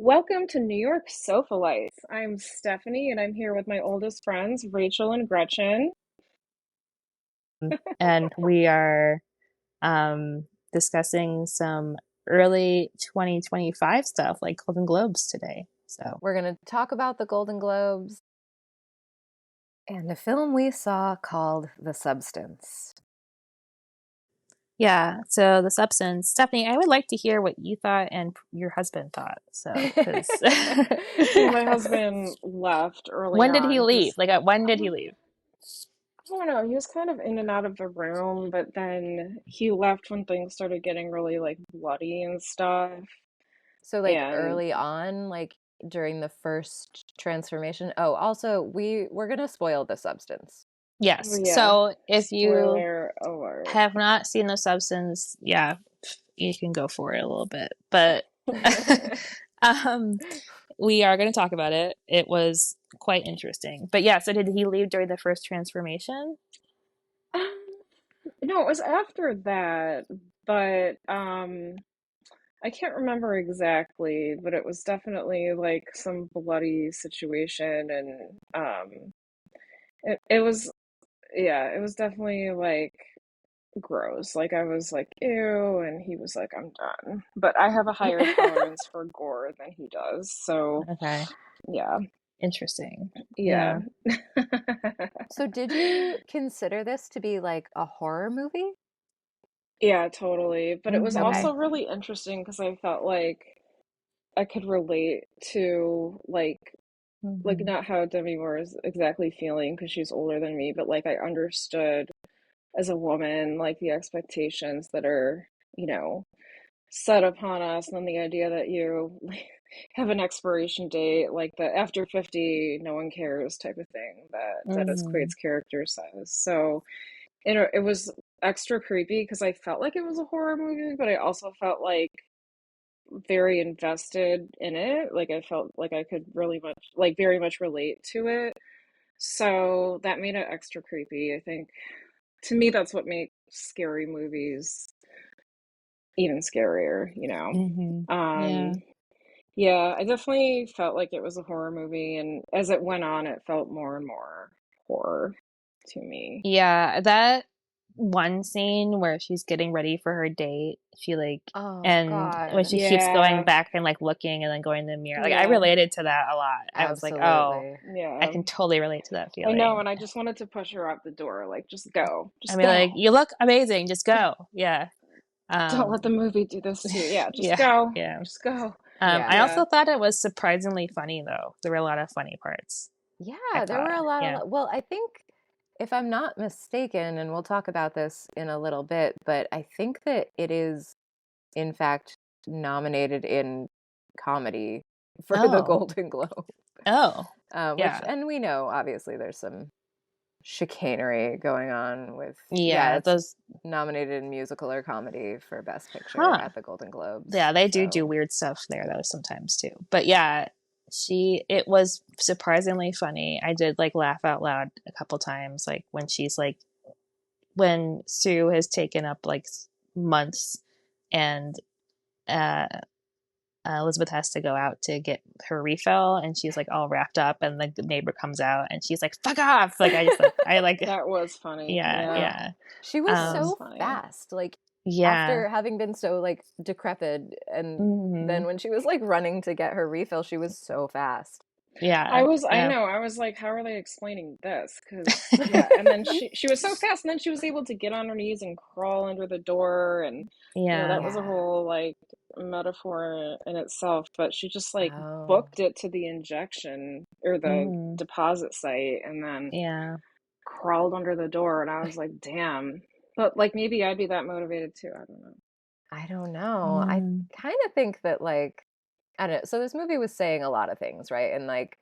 Welcome to New York Sofa Lights. I'm Stephanie and I'm here with my oldest friends, Rachel and Gretchen. And we are discussing some early 2025 stuff like Golden Globes today. So, We're going to talk about the Golden Globes and a film we saw called The Substance. yeah, so The Substance. Stephanie, I would like to hear what you thought and your husband thought. So, because Well, my husband left early when did he on leave? because When I did he leave? don't know, he was kind of in and out of the room, but then he left when things started getting really like bloody and stuff. So, like, And early on, like during the first transformation. Oh, also, we're going to spoil The Substance. Yes. yeah, So, if you spoiler alert. have not seen The Substance, yeah, you can go for it a little bit. But um, we are going to talk about it. It was quite interesting. But yeah, so did he leave during the first transformation? No, it was after that, but I can't remember exactly, but it was definitely like some bloody situation and it was yeah, it was definitely like gross. Like I was like, ew, and he was like, I'm done. But I have a higher tolerance for gore than he does. So Okay, yeah. interesting. Yeah. Yeah. So, did you consider this to be like a horror movie? Yeah, totally. But it was Hmm. Okay. also really interesting because I felt like I could relate to like Hmm. not how Demi Moore is exactly feeling because she's older than me, but like I understood as a woman like the expectations that are, you know, set upon us, and then the idea that you like, have an expiration date, like the after 50, no one cares type of thing that is Hmm. Quaid's character says. So it was extra creepy because I felt like it was a horror movie, but I also felt like very invested in it. Like I felt like I could really much, like very much relate to it. So that made it extra creepy. I think to me, that's what makes scary movies even scarier, you know? Hmm. Yeah. Um, yeah, I definitely felt like it was a horror movie, and as it went on, it felt more and more horror to me. Yeah, that one scene where she's getting ready for her date, she like, Oh, and when God. she keeps going Yeah, back and like looking and then going in the mirror, like I yeah, related to that a lot. I was like, oh, Absolutely. I yeah. can totally relate to that I know, feeling. and I just wanted to push her out the door, like, I just mean, like, go. you look amazing, just go. Yeah. Don't let the Um, movie do this to you. Yeah, yeah, yeah. just go. Yeah. I Yeah. also thought it was surprisingly funny though. There were a lot of funny parts, I Yeah, there were thought. a lot Yeah. of, well, I think if I'm not mistaken, and we'll talk about this in a little bit, but I think that it is, in fact, nominated in comedy for the Oh. Golden Globe. Oh. Which, Yeah. and we know, obviously, there's some chicanery going on with, yeah, Yeah, it's those nominated in musical or comedy for Best Picture huh. at the Golden Globes. Yeah, they do So, weird stuff there though sometimes too. But yeah, it was surprisingly funny. I did like laugh out loud a couple times, like when she's like when Sue has taken up like months and uh Elizabeth has to go out to get her refill and she's like all wrapped up and the neighbor comes out and she's like fuck off, like I just like I like That was funny. yeah, Yeah, yeah. she was that was um so funny. fast. Like, yeah. after having been so like decrepit, and Hmm. then when she was like running to get her refill, she was so fast. I Yeah, was, I yeah. know, I was like, how are they explaining this? Because, yeah, and then she was so fast, and then she was able to get on her knees and crawl under the door, and, that Yeah. was a Yeah. whole, like, metaphor in itself, but she just, like, Oh. booked it to the injection, or the Hmm. deposit site, and then Yeah. crawled under the door, and I was like, damn. But, like, maybe I'd be that motivated too, I don't know. I don't know. I Mm. kind of think that, like, I don't know. So this movie was saying a lot of things, right? And like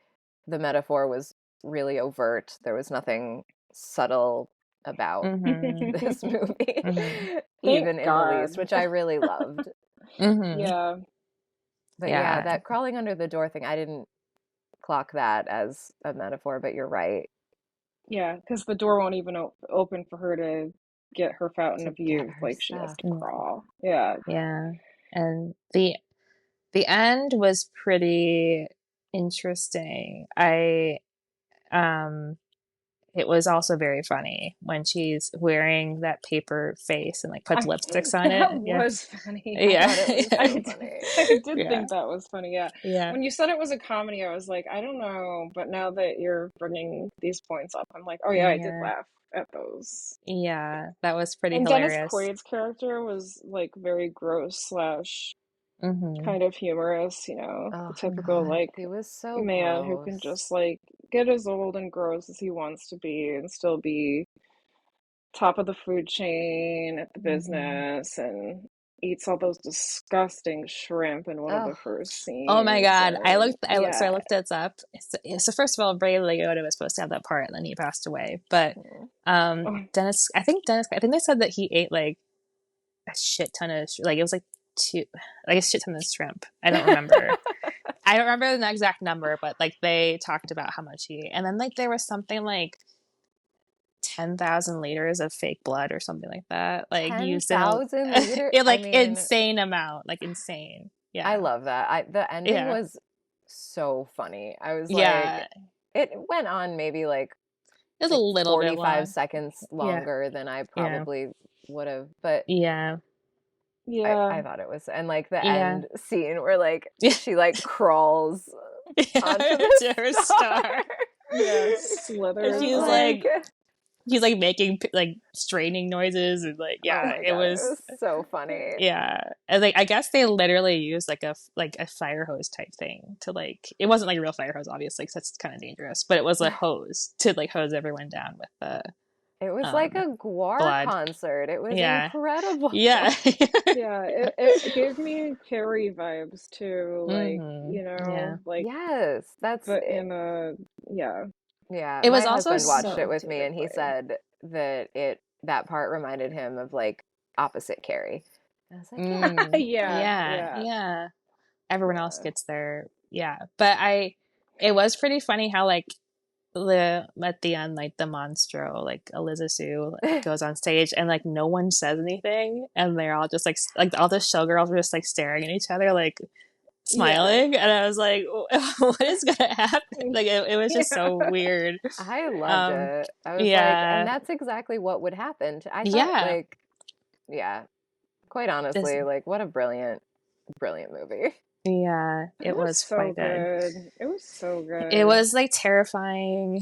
the metaphor was really overt. There was nothing subtle about Mhm. this movie, Mhm. Thank even in the least, God. which I really loved. Mhm. Yeah, But yeah, Yeah. that crawling under the door thing, I didn't clock that as a metaphor, but you're right. yeah, because the door won't even open for her to get her fountain To of get youth. her Like she has stuff. to Mm. crawl. Yeah. Yeah. And the The end was pretty interesting. Um it was also very funny when she's wearing that paper face and like puts I lipsticks on that it. Yeah. was funny. I Yeah. thought it was I so did, funny. I did Yeah. think that was funny. Yeah. Yeah. When you said it was a comedy, I was like, I don't know, but now that you're bringing these points up, I'm like, oh yeah, I did Yeah. laugh at those. Yeah. That was pretty And Dennis hilarious. Quaid's character was like very gross slash Mm-hmm. kind of humorous, the Oh typical God, like he was so man who can gross. just like get as old and gross as he wants to be and still be top of the food chain at the Mm-hmm. business and eats all those disgusting shrimp in one of Oh, the first Oh my scenes. God. And So I yeah. looked this up. So first of all, Ray Liotta was supposed to have that part and then he passed away. But Oh, I think they said that he ate like a shit ton of, like it was like a shit ton of shrimp. I don't remember. I don't remember the exact number, but like they talked about how much he ate. And then like there was something like 10,000 liters of fake blood or something like that. Like used in a 10,000 liter. it, I like mean, insane amount, like insane. I Yeah. love that. The ending Yeah. was so funny. I was like, Yeah. it went on maybe It was a like little bit 45 long. seconds Yeah. longer than I Yeah. probably would have, but Yeah. I yeah. thought it was, and like the Yeah. end scene where like Yeah. she like crawls onto the To her star. star. Yeah, It And slithers was up. he's like making like straining noises and like oh yeah, my it God, it was was so funny. yeah. And like I guess they literally used like a fire hose type thing to like it wasn't like a real fire hose obviously because that's kind of dangerous, but it was a hose to like hose everyone down with the It was like um a Guar blood. concert. It was Yeah. incredible. Yeah. Yeah, it gave me Carrie vibes too, like, Mhm. Yeah. like, Yes, that's but it. in a, yeah, Yeah, It my was also husband watched it with me qualitative and he way. said that that part reminded him of like opposite Carrie. And I was like, yeah. Yeah, Yeah. yeah, Yeah. Everyone else yeah. gets their yeah. But it was pretty funny how like the at the end like the monstro like Eliza Sue goes on stage and like no one says anything and they're all just like all the showgirls are just like staring at each other like Yeah. smiling and I was like what is gonna happen like it was just Yeah. so weird. I loved um it. I was like, and yeah. that's exactly what would happen. I thought Yeah. like, yeah, quite This honestly, like what a brilliant, brilliant movie. yeah, It it was was so quite good. good. It was so It good. was like terrifying.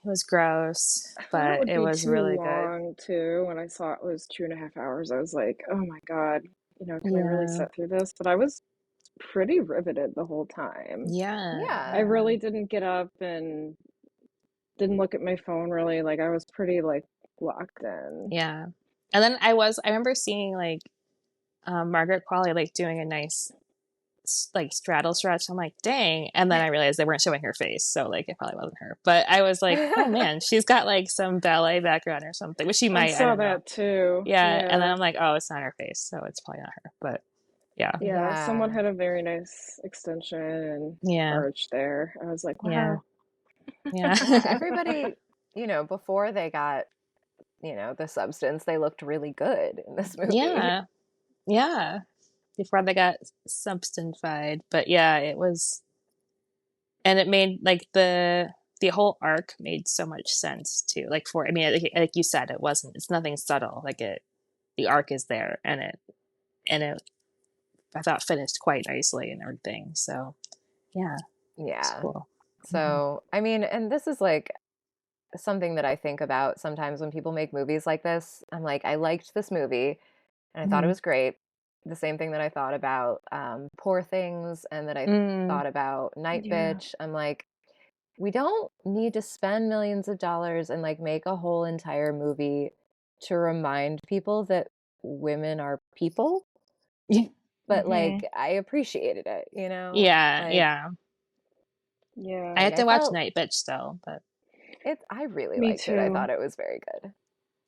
It was gross, I thought it but would it be was too really good. long too. When I saw it was 2.5 hours, I was like, oh my God, can I really Yeah. sit through this? But I was pretty riveted the whole time. Yeah. I Yeah. Yeah. really didn't get up and didn't look at my phone really. Like I was pretty like locked in. Yeah. And then I remember seeing like Margaret Qualley like doing a nice like straddle stretch. I'm like, dang. And then I realized they weren't showing her face, so like it probably wasn't her. But I was like, oh man, she's got like some ballet background or something, which she I might. I saw don't know. that too. Yeah. And then Yeah. I'm like, oh, it's not her face, so it's probably not her. But yeah. Yeah. Someone Yeah. had a very nice extension and Yeah. arch there. I was like, Yeah. wow. Yeah. Yeah. Everybody, before they got, the substance, they looked really good in this movie. Yeah. Yeah. Before they got substantified. But yeah, it was and it made like the whole arc made so much sense too. Like for I mean like you said, it's nothing subtle. Like the arc is there and it I thought finished quite nicely and everything. So yeah, it's Yeah. cool. Hmm. So, I mean, and this is like something that I think about sometimes when people make movies like this. I'm like, I liked this movie and I thought it Hmm. was great. The same thing that I thought about Poor Things and that I Mm, thought about Night Yeah. Bitch. I'm like, we don't need to spend millions of dollars and like make a whole entire movie to remind people that women are people. But Hmm. like, I appreciated it, yeah, Like, yeah. I Yeah. had I to watch felt Night Bitch still, but I really Me liked it. I too. thought it was very good.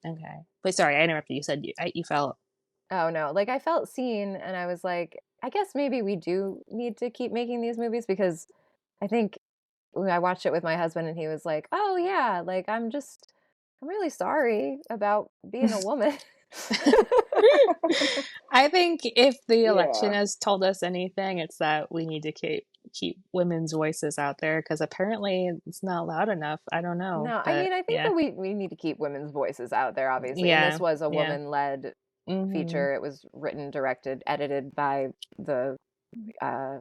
okay. Wait, sorry, I interrupted. You said you felt. Oh no, like I felt seen and I was like, I guess maybe we do need to keep making these movies because I think when I watched it with my husband and he was like, "Oh yeah, like I'm really sorry about being a woman." I think if the election Yeah. has told us anything, it's that we need to keep women's voices out there because apparently it's not loud enough. I don't know, No, I but mean, I think yeah, that we need to keep women's voices out there, obviously. And this yeah, was a yeah, woman-led hmm feature. It was written, directed, edited by the uh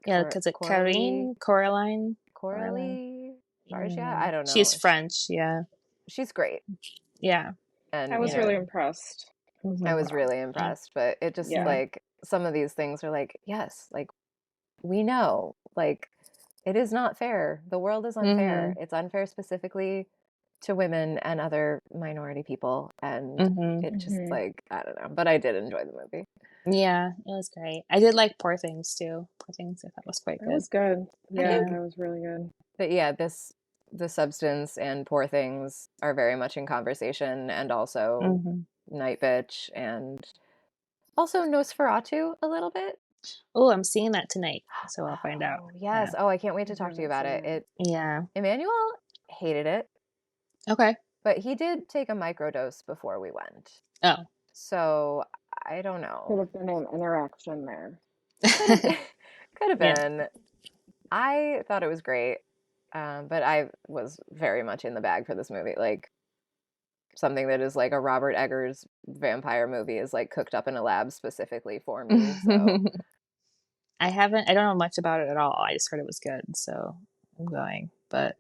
yeah. Because it Coralie Coraline, Coralie Fargia? yeah, I don't she's know. French, yeah, She's great. yeah, And, I was really impressed. I was I hmm was really impressed. impressed, but it just Yeah. yeah, like some of these things are like, yes, like we know, like it is not fair. The world is unfair. hmm It's unfair specifically to women and other minority people. And hmm it just Hmm. like, I don't know, but I did enjoy the movie. yeah. It was great. I did like Poor Things too. Poor Things, I thought was quite That good. was good. I Yeah, think Yeah. that was really good. that, yeah, The Substance and Poor Things are very much in conversation, and also hmm Night Bitch, and also Nosferatu a little bit. Oh, I'm seeing that tonight, so I'll find out. Oh, Yeah. yes. Oh, I can't wait I to talk to you haven't about seen it. it. Yeah. Emmanuel hated it, Okay. but he did take a microdose before we went. Oh. So I don't Could know. have been an interaction there. Could have could have Yeah. been. I thought it was great, but I was very much in the bag for this movie. Like something that is like a Robert Eggers vampire movie is like cooked up in a lab specifically for me. So I don't know much about it at all. I just heard it was good, so I'm going. But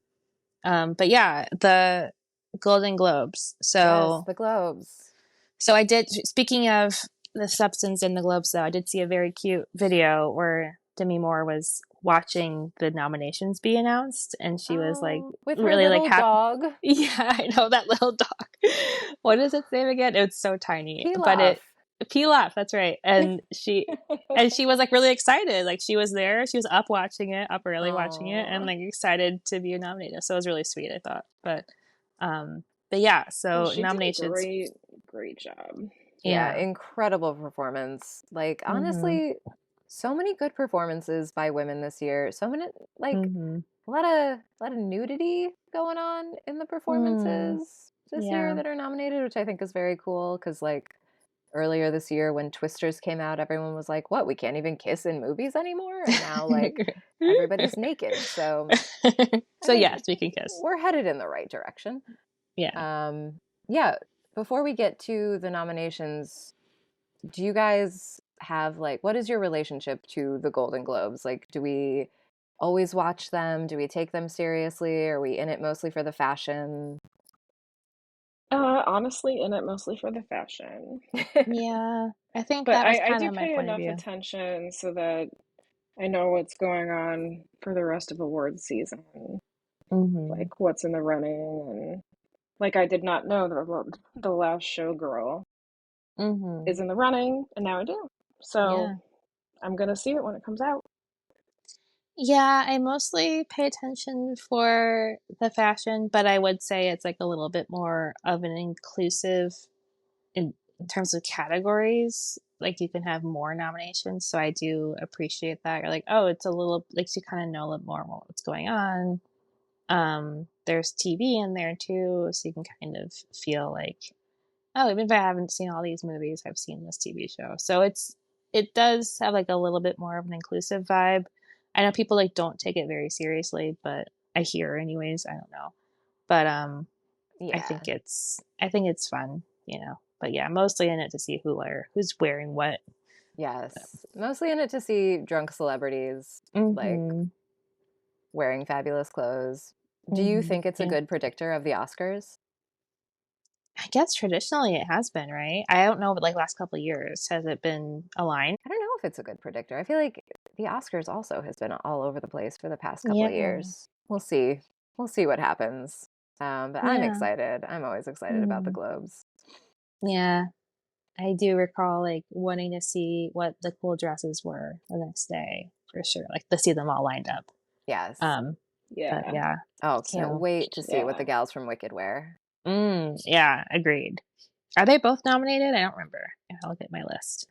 yeah, the Golden Globes. yes, So the Globes. so I did, speaking of the substance in the Globes though, I did see a very cute video where Demi Moore was watching the nominations be announced and she was like Oh, with her really like little happy. dog, Yeah, I know that little dog. What is its name again? It's so tiny. But Pilaf. it Pilaf, that's right. And she was like really excited. Like she was there. She was up watching it, up early watching it, and Oh, like excited to be nominated. So it was really sweet, I thought. But yeah, Well, so she did a nominations. great job. yeah, Yeah. incredible performance. Like Mhm. honestly, so many good performances by women this year. So many like Mhm. a lot of nudity going on in the Mm. performances this year Yeah. that are nominated, which I think is very cool because like earlier this year when Twisters came out, everyone was like, "What? We can't even kiss in movies anymore?" And now like everybody's naked. So I So think yes, we can kiss. we're headed in the right direction. Yeah. Um, yeah, before we get to the nominations, do you guys have like what is your relationship to the Golden Globes? Like, do we always watch them? Do we take them seriously? Are we in it mostly for the fashion? Honestly, in it mostly for the fashion. Yeah. I think But that was I kind do of my pay point of enough view. attention so that I know what's going on for the rest of awards season, Mhm. like what's in the running, and like I did not know the last showgirl is Mhm. in the running, and now I do. So Yeah. I'm gonna see it when it comes out. Yeah, I mostly pay attention for the fashion, but I would say it's like a little bit more of an inclusive in terms of categories. Like you can have more nominations, so I do appreciate that. You're like, oh, it's a little like you kind of know a little more about what's going on. There's TV in there too, so you can kind of feel like, oh, even if I haven't seen all these movies, I've seen this TV show. So it does have like a little bit more of an inclusive vibe. I know people like don't take it very seriously, but I hear anyways. I don't know, but Yeah. I think it's fun, you know. But yeah, mostly in it to see who's wearing what. Yes. Mostly in it to see drunk celebrities like Mm-hmm. wearing fabulous clothes. Do you Mm-hmm. think it's a Yeah. good predictor of the Oscars? I guess traditionally it has been, right? I don't know, but like last couple of years, has it been aligned? I don't know if it's a good predictor. I feel like the Oscars also has been all over the place for the past couple of Yeah. years. We'll see. We'll see what happens. But I'm Yeah. excited. I'm always excited about the Mm. Globes. Yeah. I do recall like wanting to see what the cool dresses were the next day for sure. Like to see them all lined up. Yes. Um, but Yeah, yeah. Oh, can't So wait to see what the yeah. gals from Wicked wear. yeah, agreed. Are they both nominated? I don't remember. I'll look at my list.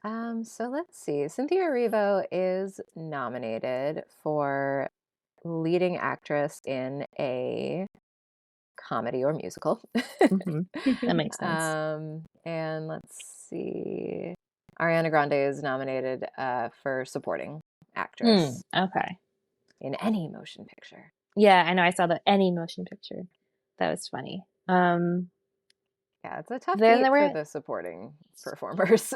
So let's see. Cynthia Erivo is nominated for leading actress in a comedy or musical. Hmm. That makes sense. And let's see. Ariana Grande is nominated for supporting actress Okay. in any motion picture. Yeah, I know. I saw the any motion picture. That was funny. Yeah, it's a tough Then beat there for were, the supporting performers.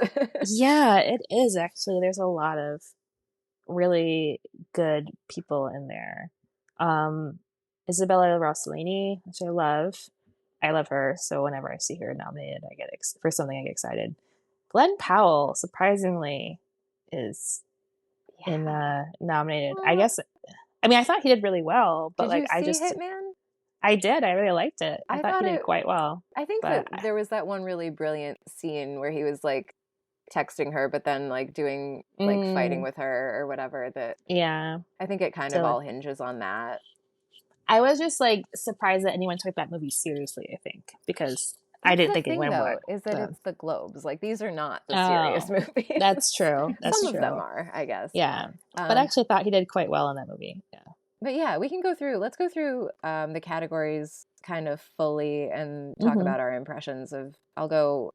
yeah, it is actually. There's a lot of really good people in there. Um, Isabella Rossellini, which I love. I love her. So whenever I see her nominated, I get for something, I get excited. Glenn Powell, surprisingly, is in Yeah. nominated. I Well, guess. I mean, I thought he did really well, but did like you see Hitman? I did. I really liked it. I I thought he thought did it, quite well. I think But that there was that one really brilliant scene where he was like texting her, but then like doing like fighting mm, with her or whatever that yeah, I think it kind of so all hinges on that. I was just like surprised that anyone took that movie seriously. I think because I That's didn't the think thing anyone though, would. is that But it's the Globes. Like these are not the serious oh, movies. that's true. That's Some of them true. are, I guess. Yeah, but I Um, actually thought he did quite well in that movie. Yeah. but yeah, we can go through. Let's go through the categories kind of fully and talk Mm-hmm. about our impressions of. I'll go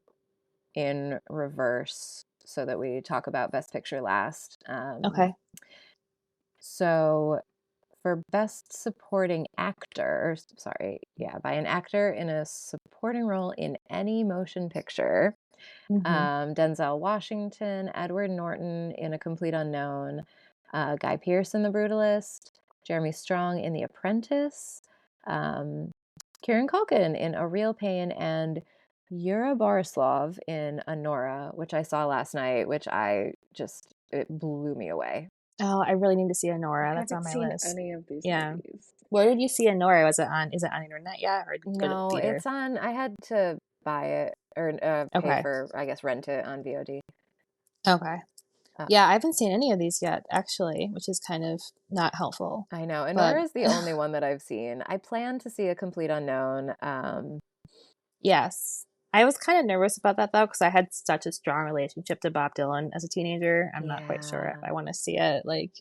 in reverse so that we talk about Best Picture last. Okay. So for Best Supporting Actor, sorry, yeah, by an actor in a supporting role in any motion picture, Mm-hmm. Denzel Washington, Edward Norton in A Complete Unknown, Guy Pearce in The Brutalist, Jeremy Strong in The Apprentice, um, Kieran Culkin in A Real Pain, and Yura Borislav in Anora, which I saw last night, which it blew me away. Oh, I really need to see I Anora. That's on haven't my seen list. any of these Yeah. movies. Where did you see Anora? Was it on? Is it on the internet yet, or did you go to the No, theater? it's on. I had to buy it or pay Okay. for, I guess, rent it on VOD. Okay. Uh, Yeah, I haven't seen any of these yet, actually, which is kind of not helpful. I know. But Anora is the only one that I've seen. I plan to see A Complete Unknown. yes, I was kind of nervous about that though, because I had such a strong relationship to Bob Dylan as a teenager. I'm not quite sure if Yeah. I want to see it. Like,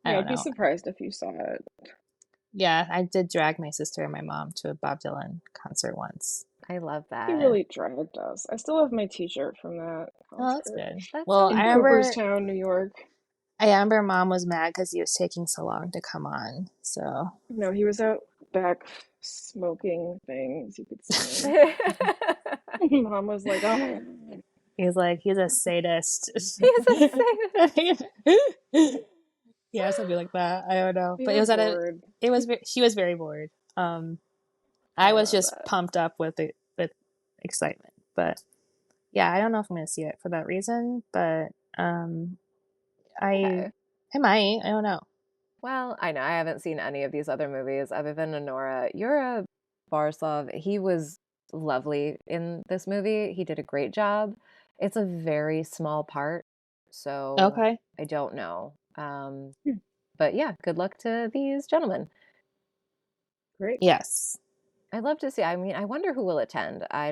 I Yeah, don't I'd be know. surprised if you saw it. Yeah, I did drag my sister and my mom to a Bob Dylan concert once. I love He that. really dragged us. I still have my t-shirt from that Oh, that's concert good. That's Well, so in cool. Cooperstown, New York. I remember mom was mad because he was taking so long to come on. So No, he was out back smoking things. You could see him. Mom was like, "Oh my God." he's like, he's a sadist. He's a saint. Yeah, something like that. I don't know, We but it were was at a. bored. It was. She was very bored. I I was love just that. pumped up with it with excitement. But yeah, I don't know if I'm gonna see it for that reason. But I Okay. I might. I don't know. Well, I know I haven't seen any of these other movies other than Honora. Yura Barslav, he was lovely in this movie. He did a great job. It's a very small part, so Okay. I don't know. Hmm, But yeah, good luck to these gentlemen. great. Yes. I'd love to see. I mean, I wonder who will attend. I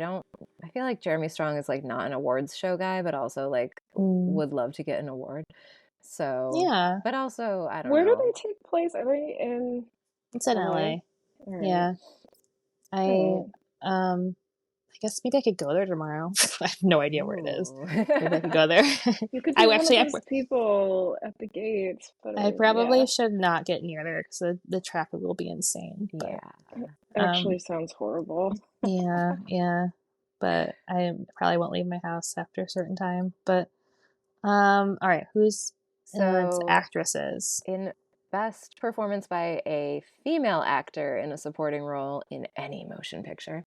feel like Jeremy Strong is like not an awards show guy, but also like Mm, would love to get an award. So, yeah. but also, I don't Where do know. they take place? Are they in It's in LA? LA. All right. Yeah. All I right. I guess maybe I could go there tomorrow. I have no idea where it is. Ooh. Maybe I could go there. You could I be one of actually those people at the gates, but I yeah, probably should not get near there because the traffic will be insane. But Yeah. actually um sounds horrible. yeah, yeah. But I probably won't leave my house after a certain time. But all right, who's it's So, actresses. in best performance by a female actor in a supporting role in any motion picture,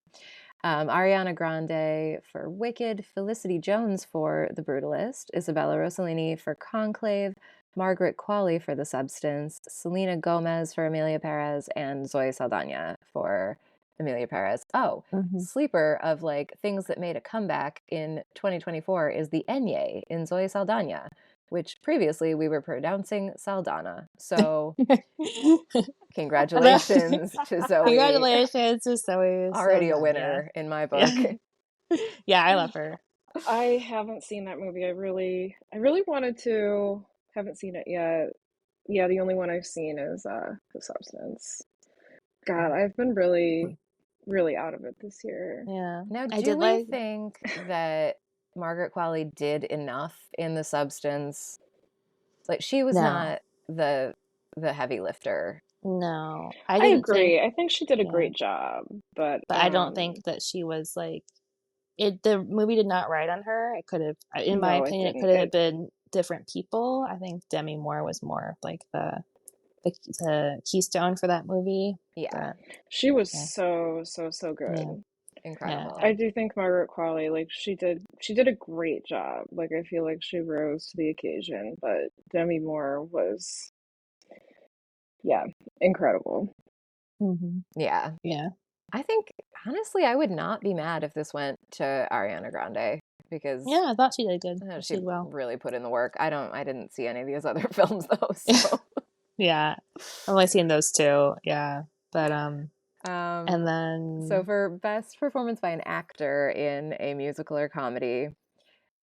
Ariana Grande for Wicked, Felicity Jones for The Brutalist, Isabella Rossellini for Conclave, Margaret Qualley for The Substance, Selena Gomez for Amelia Perez, and Zoe Saldana for Amelia Perez. Oh, Hmm. sleeper of like things that made a comeback in 2024 is the Enye in Zoe Saldana, which previously we were pronouncing Saldana. So congratulations to Zoe, Congratulations to Zoe already a Saldana. winner in my Yeah. book. Yeah, I love her. I haven't seen that movie. I really wanted to. Haven't seen it yet. Yeah, the only one I've seen is The Substance. God, I've been really really out of it this year. Yeah. Now, I do did we like think that Margaret Qualley did enough in The Substance? Like, she was no. not the heavy lifter. No. I I didn't think agree. I think she did a yeah. great job, but But I don't think that she was like it the movie did not ride on her. It could have in my no, it opinion it didn't. could have been different people. I think Demi Moore was more like the keystone for that movie. Yeah, But She was yeah. so Yeah. good. Yeah. incredible. I do think Margaret Qualley, like she did a great job. Like I feel like she rose to the occasion, but Demi Moore was, yeah, incredible. Mhm. Yeah. Yeah. I think, honestly, I would not be mad if this went to Ariana Grande because Yeah, I thought she did good. She she did well. really put in the work. I didn't see any of these other films though, so. Yeah. I've only seen those two. Yeah. But and So then for best performance by an actor in a musical or comedy,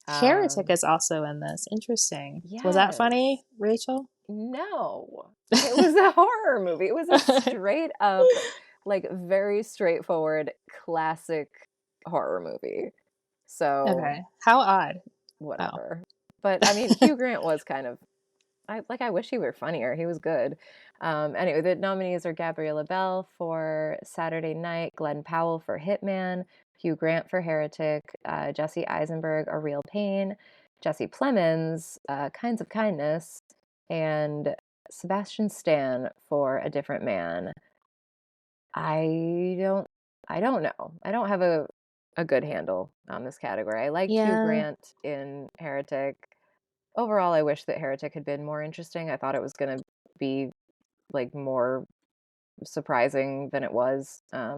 Heretic um, is also in this. Interesting. Was that yes. funny, Rachel? No. It was a horror movie. It was a straight up, like, very straightforward, classic horror movie. So, Okay. How odd. Oh. whatever. But I mean, Hugh Grant was kind of, I wish he were funnier. He was good. Anyway, the nominees are Gabriella Bell for Saturday Night, Glenn Powell for Hitman, Hugh Grant for Heretic, Jesse Eisenberg, A Real Pain, Jesse Plemons, Kinds of Kindness, and Sebastian Stan for A Different Man. I don't I don't know. I don't have a good handle on this category. I liked Hugh Yeah. Grant in Heretic. Overall, I wish that Heretic had been more interesting. I thought it was going to be like more surprising than it was. I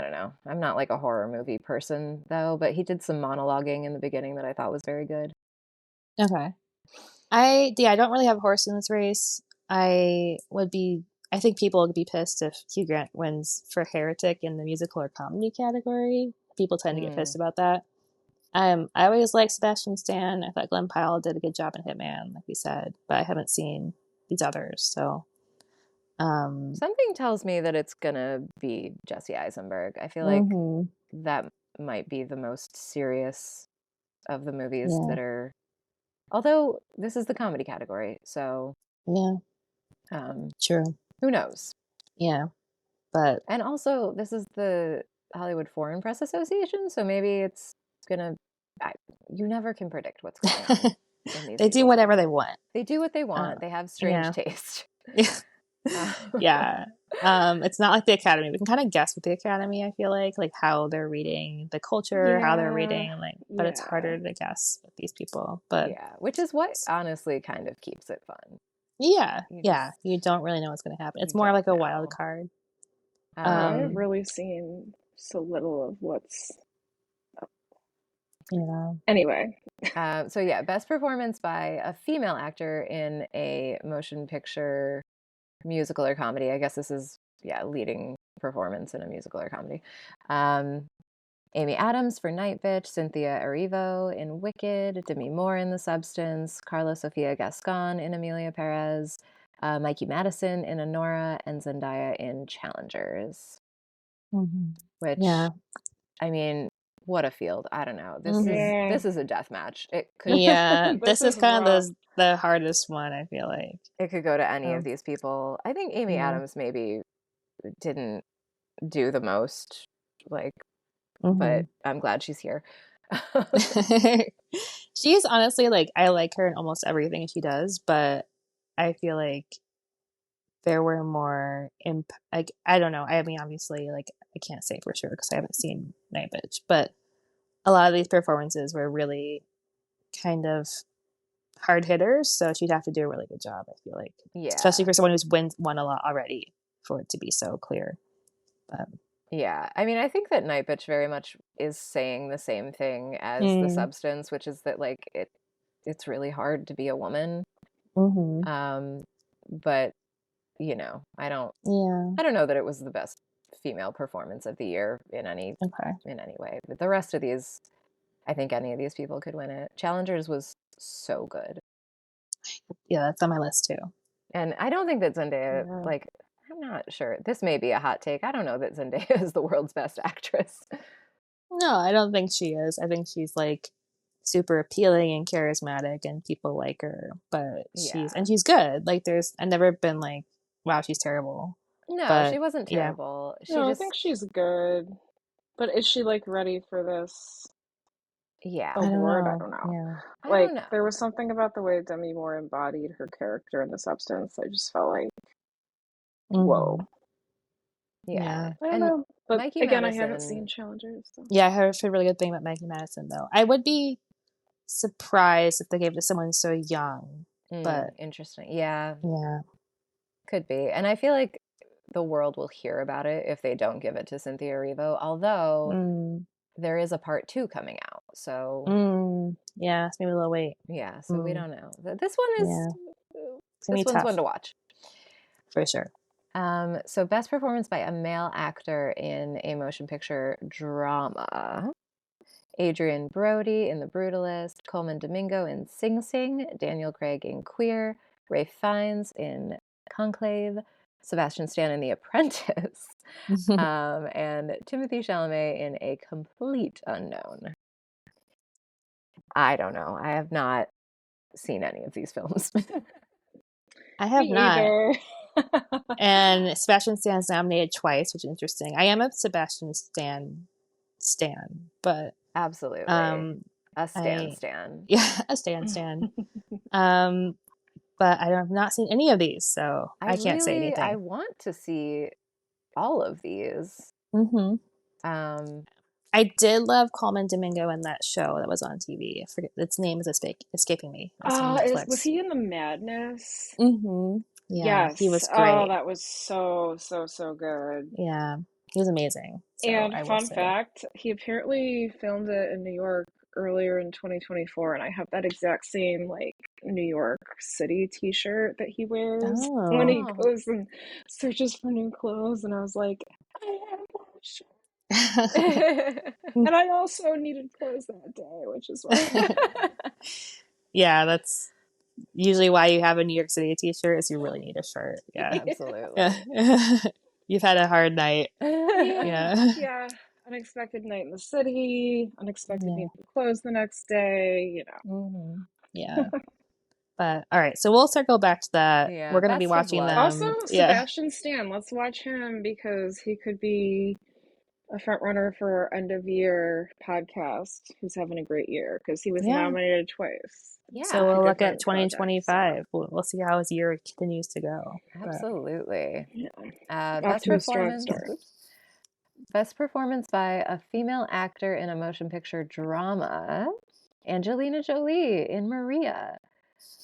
don't know. I'm not like a horror movie person though, but he did some monologuing in the beginning that I thought was very good. Okay. I don't really have a horse in this race. I think people would be pissed if Hugh Grant wins for Heretic in the musical or comedy category. People tend to get Mm. pissed about that. I always liked Sebastian Stan. I thought Glenn Powell did a good job in Hitman, like we said, but I haven't seen these others. So, um, Something tells me that it's gonna be Jesse Eisenberg. I feel like mhm, that might be the most serious of the movies yeah, that are. Although this is the comedy category, so yeah, um, true, who knows? yeah, but And also, this is the Hollywood Foreign Press Association, so maybe it's gonna. I, you never can predict what's going on in these they do people's whatever lives. they want. They do what they Uh, want. They have strange yeah, taste. Uh, yeah. It's not like the Academy. We can kind of guess with the Academy. I feel like how they're reading the culture, how they're Yeah, reading, like, but it's yeah, harder to guess with these people. But yeah, which is what honestly kind of keeps it fun. yeah, You yeah, just you don't really know what's going to happen. you It's more don't like a wild know. card. yeah. I've Um, Um, really seen so little of what's you know, anyway. so yeah, best performance by a female actor in a motion picture, musical or comedy. I guess this is leading performance in a musical or comedy. Um, Amy Adams for Night Bitch, Cynthia Erivo in Wicked, Demi Moore in The Substance, Carla Sofia Gascon in Amelia Perez, Mikey Madison in Honora, and Zendaya in Challengers. mhm. Which, Yeah, I mean, what a field! I don't know. This is hmm Yeah, this is a death match. It could yeah. this This is is kind of rough. the hardest one. I feel like. it could go to any of Um, these people. I think Amy yeah. Adams maybe didn't do the most, like, but hmm I'm glad she's here. She's honestly like I like her in almost everything she does, but I feel like there were more like I don't know. I mean, obviously, like I can't say for sure because I haven't seen Night Bitch, but a lot of these performances were really kind of hard hitters. So she'd have to do a really good job. I feel like, especially Yeah. for someone who's won a lot already, for it to be so clear. But, Yeah. I mean, I think that Night Bitch very much is saying the same thing as The mm, Substance, which is that, like, it's really hard to be a woman. hmm Um, but Yeah. I don't know that it was the best female performance of the year Okay. in any way. But the rest of these, I think any of these people could win it. Challengers was so good. Yeah, that's on my list too. And I don't think that Zendaya, Yeah. like, I'm not sure. This may be a hot take. I don't know that Zendaya is the world's best actress. No, I don't think she is. I think she's like super appealing and charismatic and people like her, but Yeah. she's good. Like I've never been like, wow, she's terrible. No, she But wasn't yeah. terrible. She No, I just, think she's good. But is she like ready for this yeah. I don't award? I know. don't know. Yeah. I Like don't there know. was something about the way Demi Moore embodied her character in The Substance. I just felt like, whoa. Hmm. Yeah. Yeah. I don't And know. But Mikey again, I haven't seen Madison, Challengers, so. Yeah, I heard a really good thing about Maggie Madison though. I would be surprised if they gave it to someone so young. But interesting. Yeah, yeah. could be. And I feel like the world will hear about it if they don't give it to Cynthia Erivo, although Mm. there is a part 2 coming out. So, Yeah, it's maybe a little wait. yeah, so we don't know. This one is Yeah. It's gonna this be one's tough one to watch. for sure. So best performance by a male actor in a motion picture drama. Adrian Brody in The Brutalist, Coleman Domingo in Sing Sing, Daniel Craig in Queer, Ray Fiennes in Conclave, Sebastian Stan in The Apprentice, and Timothy Chalamet in A Complete Unknown. I don't know. I have not seen any of these films. I have Me not. either. And Sebastian Stan's nominated twice, which is interesting. I am a Sebastian Stan, but Absolutely. um A Stan I Stan. yeah, a Stan. Um but I have not seen any of these, so I can't say I anything. want to see all of these. Hmm. Um, I did love Coleman Domingo in that show that was on TV. I forget its name is escaping me. It's on Was Netflix. he in the Madness? Hmm. Yeah, he Yes. was Oh, great. that was so, so, so good. Yeah, he was amazing. So And I will fun say. fact, he apparently filmed it in New York earlier in 2024, and I have that exact same like New York City t-shirt that he wears when Oh. he oh. goes and searches for new clothes, and I was like, I have that shirt. And I also needed clothes that day, which is why. Yeah, that's usually why you have a New York City t-shirt is you really need a shirt. Yeah. Yeah. Absolutely. You've had a hard night. Yeah, Yeah. yeah. Unexpected night in the city, unexpected Yeah. need to close the next day, you know. Hmm. Yeah. But all right, so we'll circle back to that. Yeah, We're gonna be best of watching luck. Also, them. Yeah. Sebastian Stan, let's watch him because he could be a front runner for our end of year podcast who's having a great year because he was Yeah. nominated twice So Yeah, for we'll look at different projects. So 2025. We'll see how his year continues to go. But absolutely. yeah, off Best to a strong performance. start. Oops. Best performance by a female actor in a motion picture drama. Angelina Jolie in Maria.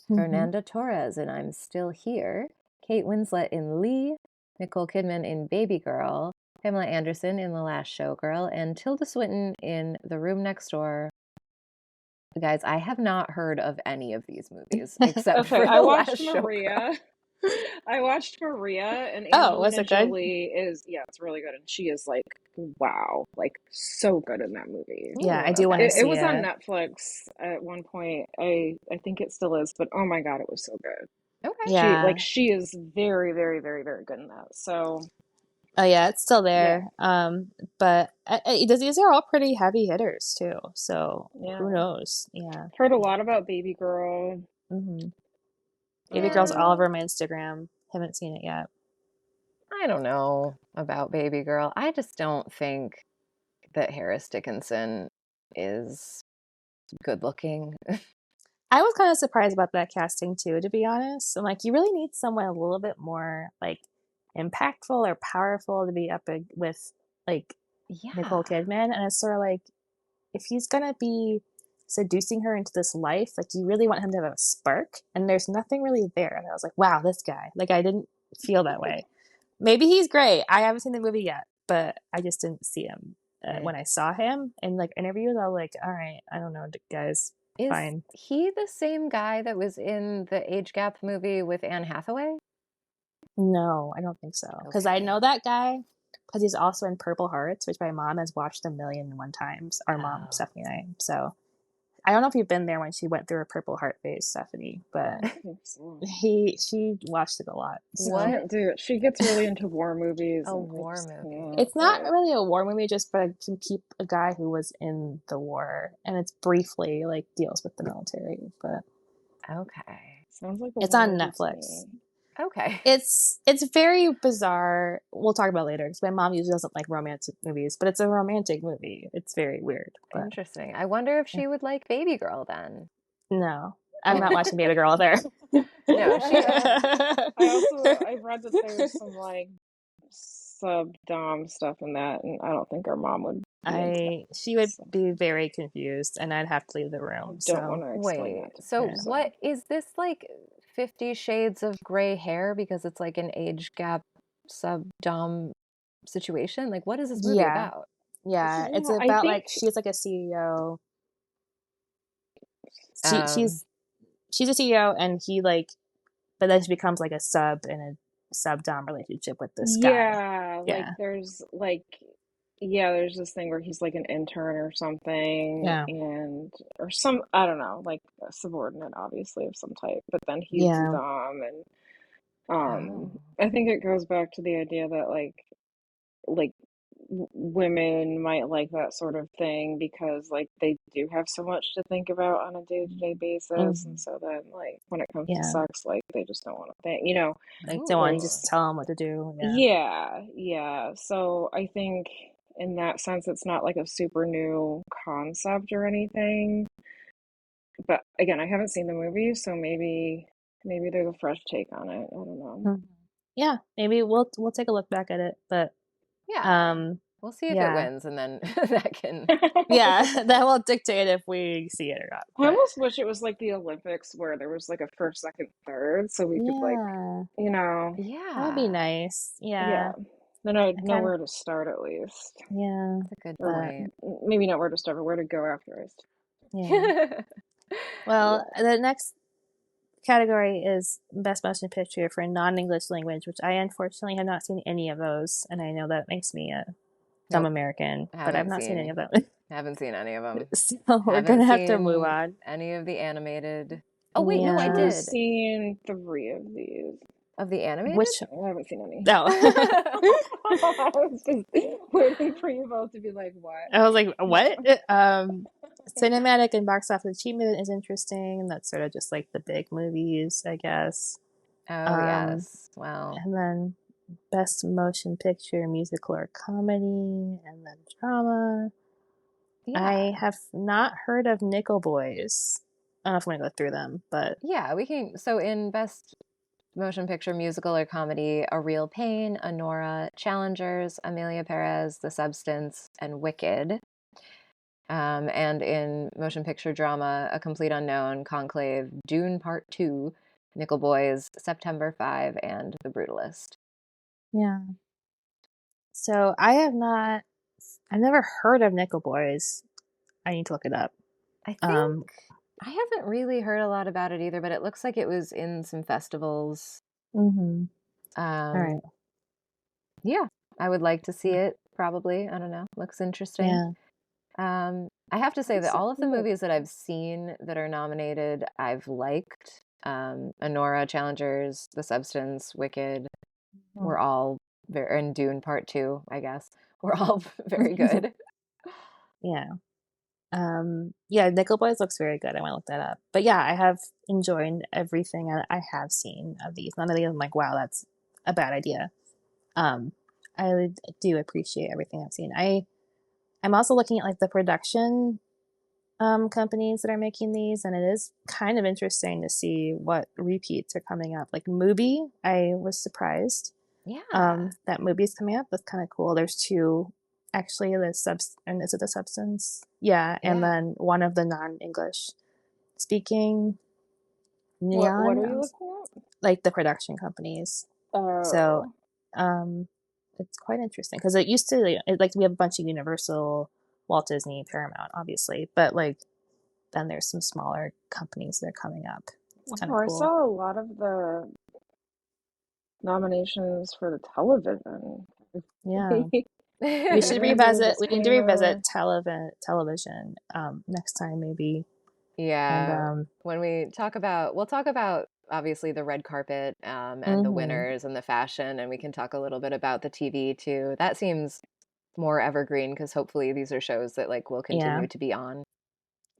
mhm. Fernanda Torres in I'm Still Here. Kate Winslet in Lee. Nicole Kidman in Baby Girl. Pamela Anderson in The Last Showgirl. And Tilda Swinton in The Room Next Door. Guys, I have not heard of any of these movies except Okay, for I The watched Last Showgirl. Maria. I watched Maria, and Oh, was Angelina it good? Jolie is, yeah, it's really good. And she is like, wow, like so good in that movie. Yeah, Ooh, I do want to okay. It see was on it. Netflix at one point. I think it still is, but oh my God, it was so good. Okay. Yeah. She is very, very, very, very good in that. So Oh yeah, it's still yeah, there. But these are all pretty heavy hitters too. So yeah. who knows? Yeah. Heard a lot about Baby Girl. Hmm. Baby Girl's all Yeah. over my Instagram. Haven't seen it yet. I don't know about Baby Girl. I just don't think that Harris Dickinson is good looking. I was kind of surprised about that casting too, to be honest. I'm like, you really need someone a little bit more like impactful or powerful to be with like Nicole Yeah. Kidman. And it's sort of like, if he's gonna be seducing her into this life, like you really want him to have a spark, and there's nothing really there. And I was like, wow, this guy. Like I didn't feel that way. Maybe he's great. I haven't seen the movie yet, but I just didn't see him Mm. when I saw him in like interviews. I was like, all right, I don't know, guys, Is fine. he the same guy that was in the Age Gap movie with Anne Hathaway? No, I don't think so. Because I Okay. know that guy because he's also in Purple Hearts, which my mom has watched 1,000,001 times. Our mom, Oh. Stephanie and I. So I don't know if you've been there when she went through her Purple Heart phase, Stephanie, I but don't think so. she watched it a lot. I So What? can't do it. She gets really into war movies, A and I war just movie. can't. it's not really a war movie, just but to keep a guy who was in the war, and it's briefly like deals with the military, but Okay. Sounds like a it's war on movie to Netflix. me. Okay. It's very bizarre. We'll talk about it later because my mom usually doesn't like romantic movies, but it's a romantic movie. It's very weird, but Interesting. I wonder if yeah. she would like Baby Girl then. No, I'm not watching Baby Girl there. No, she I've read that there's some like sub dom stuff in that, and I don't think our mom would be into that. She would So be very confused, and I'd have to leave the I room. don't want So to explain Wait. that to So her. yeah, So what is this like 50 Shades of Gray Hair because it's like an age gap sub dom situation? Like what is this movie yeah, about? yeah. It's yeah, I about think like she's like a CEO. She Um she's a CEO, and he like, but then she becomes like a sub in a sub dom relationship with this guy. yeah, like Yeah, there's like yeah, there's this thing where he's like an intern or something, yeah, and or some I don't know, like a subordinate, obviously of some type. But then he's the yeah. dom, and oh. I think it goes back to the idea that like women might like that sort of thing because like they do have so much to think about on a day-to-day basis, and Mhm. so then like when it comes to Yeah, sex, like they just don't want to think, you know, like don't want to Ooh. just tell him what to do. Yeah. yeah, yeah. So I think in that sense it's not like a super new concept or anything, but again, I haven't seen the movie, so maybe there's a fresh take on it. I don't know. Mhm. Yeah, maybe we'll take a look back at it, but Yeah. um, We'll see if it yeah, wins and then that can yeah, that will dictate if we see it or not. I But almost wish it was like the Olympics where there was like a first, second, third, so we could like, yeah, you know, that would be Yeah. nice. yeah. Yeah, Then I'd I know kind of where to start at least. yeah, That's a good Or but point. maybe not where to start, but where to go after I start. yeah. Well, Yeah. the next category is best motion picture for non-English language, which I unfortunately have not seen any of those, and I know that makes me a dumb Nope. American, but I've Haven't not seen any seen of them. haven't seen any of them. So we're Haven't gonna have to move seen on. any of the animated. Oh wait, I've no, I Yeah. only did. seen three of these. Of the animated? Which I haven't seen any. no. I was just waiting for you both to be like, what? I was like, No. what? Cinematic and box office achievement is interesting. That's sort of just like the big movies, I guess. Oh Um, yes. Well, and then best motion picture, musical or comedy, and then drama. yeah. I have not heard of Nickel Boys. I don't know if I'm gonna go through them, but Yeah, we can. So in best motion picture, musical or comedy, A Real Pain, Honora, Challengers, Amelia Perez, The Substance, and Wicked. And in motion picture drama, A Complete Unknown, Conclave, Dune Part 2, Nickel Boys, September 5, and The Brutalist. yeah. So I've never heard of Nickel Boys. I need to look it up. I think Um, I haven't really heard a lot about it either, but it looks like it was in some festivals. mhm. All Um, right. yeah, I would like to see it probably. I don't know. Looks interesting. Yeah. I have to say that That's so all of the cool. movies that I've seen that are nominated, I've liked. Honora, Challengers, The Substance, Wicked, were all very, and Dune Part 2, I guess, were all very good. Yeah. Yeah, Nickel Boys looks very good. I want to look that up. But yeah, I have enjoyed everything I have seen of these. None of these I'm like, wow, that's a bad idea. Um, do appreciate everything I've seen. I'm also looking at like the production companies that are making these, and it is kind of interesting to see what repeats are coming up. Like Mubi, I was surprised Yeah. that movie's coming up. That's kind of cool. There's two actually. And is it the substance? Yeah, and Yeah. then one of the non-English speaking What neon, are you looking like the production companies. at? So, Oh. um, it's quite interesting because it used to like we have a bunch of Universal, Walt Disney, Paramount, obviously, but like then there's some smaller companies that are coming up. It's kind Oh, of I cool. saw a lot of the nominations for the television. Yeah. We They're should gonna do a revisit. We need to disclaimer. revisit television next time, maybe. And Yeah. When we'll talk about obviously the red carpet and the mhm. winners and the fashion, and we can talk a little bit about the TV too. That seems more evergreen because hopefully these are shows that like will Yeah. continue to be on.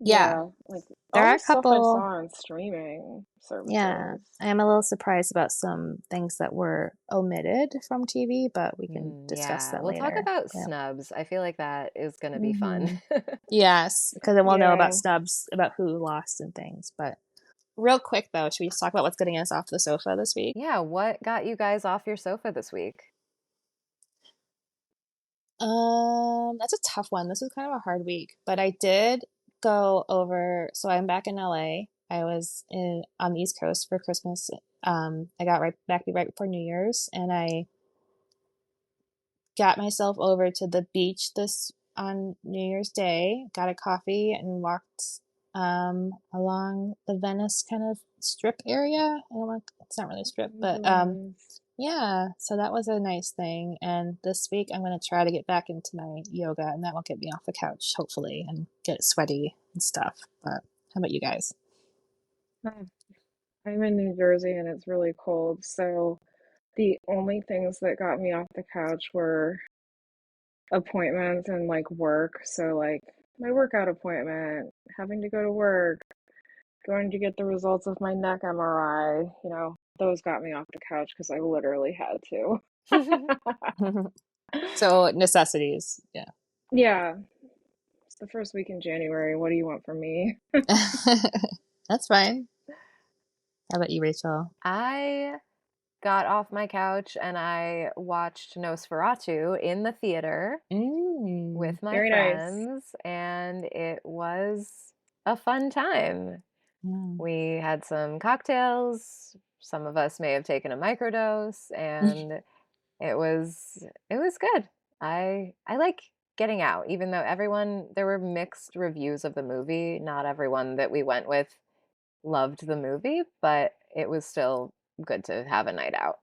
Yeah. Yeah, like There all are the a stuff I saw couple. on streaming Yeah. services. I am a little surprised about some things that were omitted from TV, but we can discuss Yeah, that we'll talk later. about Yeah. snubs. I feel like that is going to be fun. hmm Yes, because then we'll know about Yeah. snubs, about who lost and things. But real quick though, should we just talk about what's getting us off the sofa this week? Yeah, what got you guys off your sofa this week? That's a tough one. This was kind of a hard week, but I did go over. So I'm back in LA. I was in on the East Coast for Christmas. I got right back right before New Year's, and I got myself over to the beach this on New Year's Day. Got a coffee and walked along the Venice kind of strip area. I don't want, it's not really a strip, Sounds but nice. yeah, so that was a nice thing. And this week I'm going to try to get back into my yoga, and that will get me off the couch, hopefully, and get sweaty and stuff. But how about you guys? Oh, I'm in New Jersey and it's really cold, so the only things that got me off the couch were appointments and like work. So like my workout appointment, having to go to work, going to get the results of my neck MRI, those got me off the couch because I literally had to. So necessities, yeah. Yeah, it's the first week in January. What do you want from me? That's fine. How about you, Rachel? I got off my couch and I watched Nosferatu in the theater Mm. with my Very nice. friends, and it was a fun time. Yeah. We had some cocktails. Some of us may have taken a microdose, and it was good. I like getting out, even though everyone there were mixed reviews of the movie. Not everyone that we went with loved the movie, but it was still good to have a night out.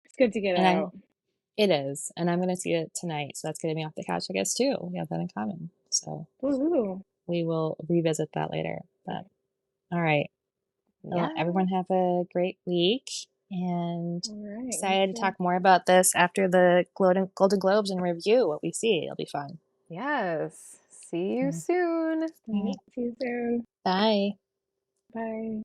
It's good to get And out. it is, and I'm going to see it tonight, so that's getting me off the couch, I guess, too. We have that in common, so Woohoo. we will revisit that later. But all right, well, Yeah. everyone have a great week, and All right, you excited to too. talk more about this after the Golden Globes and review what we see. It'll be fun. Yes. See you Yeah. soon. All All right, right, see you soon. bye. Bye.